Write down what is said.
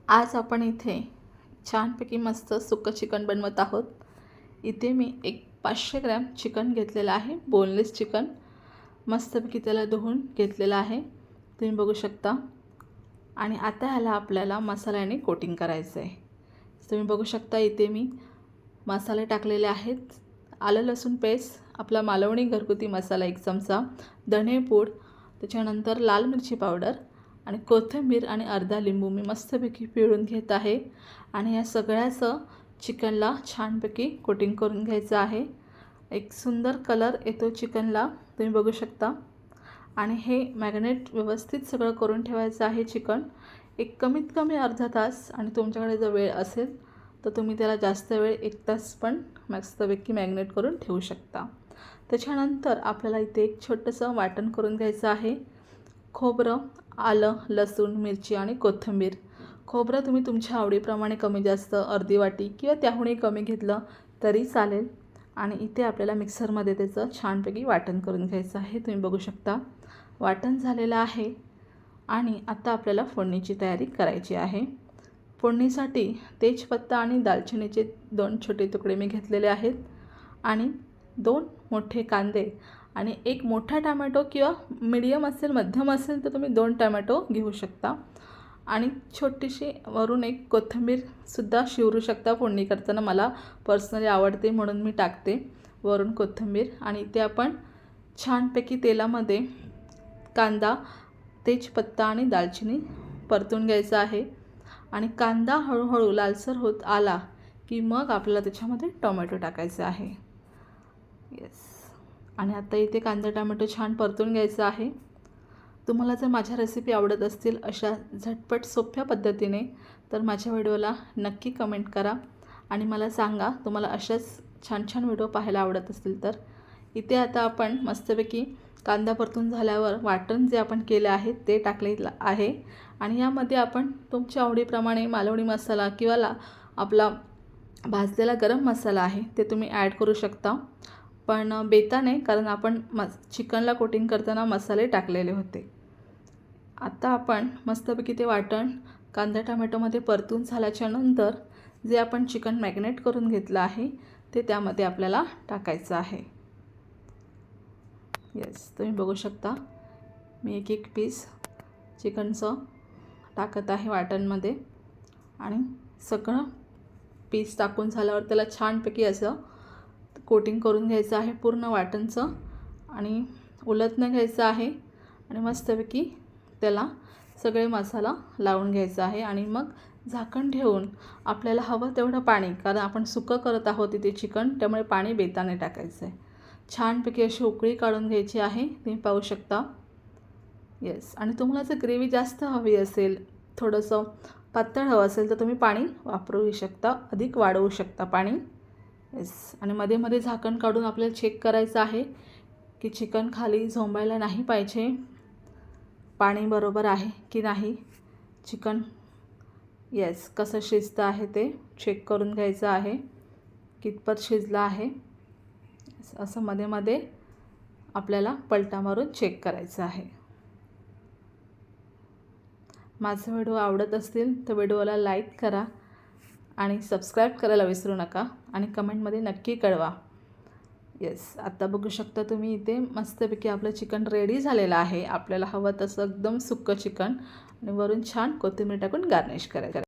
आज आपण इथे छानपैकी मस्त सुक्कं चिकन बनवत आहोत। इथे मी एक 500 ग्रॅम चिकन घेतलेलं आहे, बोनलेस चिकन। मस्तपैकी त्याला धुवून घेतलेलं आहे, तुम्ही बघू शकता। आणि आता ह्याला आपल्याला मसाल्याने कोटिंग करायचं आहे। तुम्ही बघू शकता इथे मी मसाले टाकलेले आहेत। आलं लसूण पेस्ट, आपला मालवणी घरगुती मसाला 1 चमचा, धणेपूड, त्याच्यानंतर लाल मिरची पावडर आणि कोथिंबीर आणि अर्धा लिंबू मी मस्तपैकी पिळून घेत आहे। आणि या सगळ्याचं चिकनला छानपैकी कोटिंग करून घ्यायचं आहे। एक सुंदर कलर येतो चिकनला, तुम्ही बघू शकता। आणि हे मॅरिनेट व्यवस्थित सगळं करून ठेवायचं आहे चिकन, एक कमीत कमी अर्धा तास। आणि तुमच्याकडे जर वेळ असेल तर तुम्ही त्याला जास्त वेळ 1 तास पण मस्तपैकी मॅरिनेट करून ठेवू शकता। त्याच्यानंतर आपल्याला इथे एक छोटंसं वाटण करून घ्यायचं आहे। खोबरं, आलं, लसूण, मिरची आणि कोथिंबीर। खोबरं तुम्ही तुमच्या आवडीप्रमाणे कमी जास्त अर्धी वाटी किंवा त्याहूनही कमी घेतलं तरी चालेल। आणि इथे आपल्याला मिक्सरमध्ये त्याचं छानपैकी वाटण करून घ्यायचं आहे, तुम्ही बघू शकता। वाटण झालेलं आहे आणि आता आपल्याला फोडणीची तयारी करायची आहे। फोडणीसाठी तेजपत्ता आणि दालचिनीचे 2 छोटे तुकडे मी घेतलेले आहेत आणि 2 मोठे कांदे आणि 1 मोठा टोमॅटो किंवा मीडियम असेल, मध्यम असेल तर तुम्ही 2 टोमॅटो घेऊ शकता। आणि छोटीशी वरून एक कोथिंबीरसुद्धा शिवरू शकता फोडणी करताना। मला पर्सनली आवडते म्हणून मी टाकते वरून कोथिंबीर। आणि इथे आपण छानपैकी तेलामध्ये कांदा, तेजपत्ता आणि दालचिनी परतून घ्यायचा आहे। आणि कांदा हळूहळू लालसर होत आला की मग आपल्याला त्याच्यामध्ये टोमॅटो टाकायचे आहे। आणि आता इथे कांदा टोमॅटो छान परतून घ्यायचा आहे। तुम्हाला जर माझ्या रेसिपी आवडत असतील अशा झटपट सोप्या पद्धतीने तर माझ्या व्हिडिओला नक्की कमेंट करा आणि मला सांगा तुम्हाला अशाच छान छान व्हिडिओ पाहायला आवडत असतील तर। इथे आता आपण मस्तपैकी कांदा परतून झाल्यावर वाटण जे आपण केले आहे ते टाकलेलं आहे। आणि यामध्ये आपण तुमच्या आवडीप्रमाणे मालवणी मसाला किंवा आपला भाजलेला गरम मसाला आहे ते तुम्ही ॲड करू शकता, पण बेता नाही, कारण आपण चिकनला कोटिंग करताना मसाले टाकलेले होते। आता आपण मस्तपैकी ते वाटण कांदा टोमॅटोमध्ये परतून झाल्याच्या नंतर जे आपण चिकन मॅरिनेट करून घेतलं आहे ते त्यामध्ये आपल्याला टाकायचं आहे। तुम्ही बघू शकता मी एक एक पीस चिकनचं टाकत आहे वाटणमध्ये। आणि सगळं पीस टाकून झाल्यावर त्याला छानपैकी असं कोटिंग करून घ्यायचं आहे पूर्ण वाटणचं आणि उलटणं घ्यायचं आहे। आणि मस्तपैकी त्याला सगळे मसाला लावून घ्यायचा आहे। आणि मग झाकण ठेवून आपल्याला हवं तेवढं पाणी, कारण आपण सुकं करत आहोत इथे चिकन, त्यामुळे पाणी बेताने टाकायचं आहे। छानपैकी अशी उकळी काढून घ्यायची आहे, तुम्ही पाहू शकता। आणि तुम्हाला जर ग्रेव्ही जास्त हवी असेल, थोडंसं पातळ हवं असेल तर तुम्ही पाणी वापरू शकता, अधिक वाढवू शकता पाणी। आणि मध्ये मध्ये झाकण काढून आपल्याला चेक करायचं आहे की चिकन खाली झोंबायला नाही पाहिजे, पाणी बरोबर आहे की नाही, चिकन कसं शिजतं आहे ते चेक करून घ्यायचं आहे, कितपत शिजलं आहे। असं मध्ये मध्ये आपल्याला पलटा मारून चेक करायचं आहे। माझा व्हिडिओ आवडत असतील तर व्हिडिओला लाईक करा आणि सबस्क्राईब करायला विसरू नका आणि कमेंटमध्ये नक्की कळवा। आता बघू शकता तुम्ही इथे मस्तपैकी आपलं चिकन रेडी झालेलं आहे। आपल्याला हवं तसं एकदम सुक्कं चिकन आणि वरून छान कोथिंबीर टाकून गार्निश करायचं।